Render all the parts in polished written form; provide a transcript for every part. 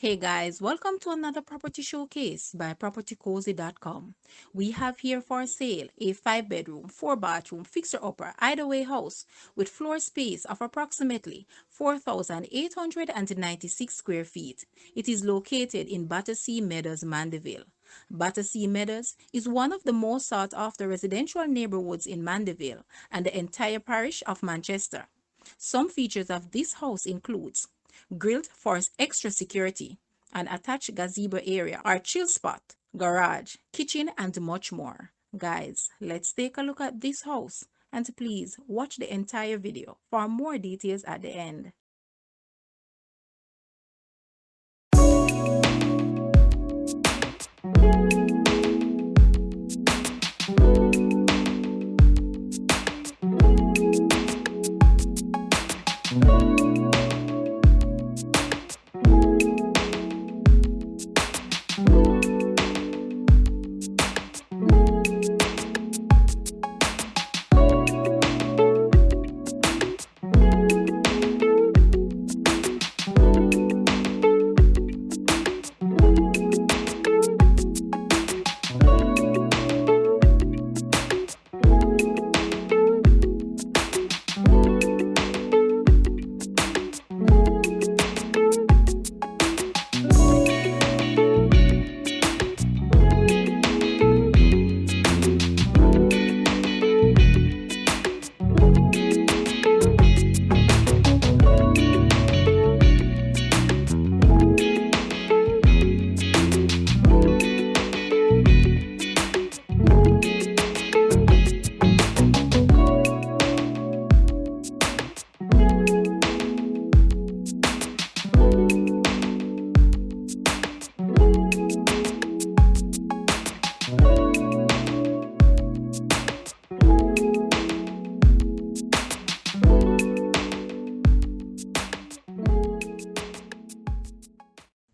Hey guys, welcome to another property showcase by propertycozy.com. We have here for sale a 5-bedroom, 4-bathroom fixer-upper either-way house with floor space of approximately 4,896 square feet. It is located in Battersea Mews, Mandeville. Battersea Mews is one of the most sought-after residential neighborhoods in Mandeville and the entire parish of Manchester. Some features of this house includes grilled for extra security, an attached gazebo area or chill spot, garage, kitchen, and much more. Guys, let's take a look at this house and please watch the entire video for more details at the end.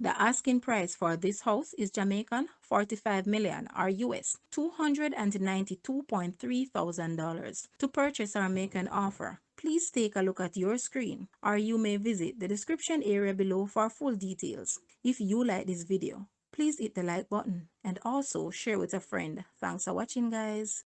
The asking price for this house is Jamaican 45 million or US $292.3 thousand. To purchase or make an offer, please take a look at your screen or you may visit the description area below for full details. If you like this video, please hit the like button and also share with a friend. Thanks for watching, guys.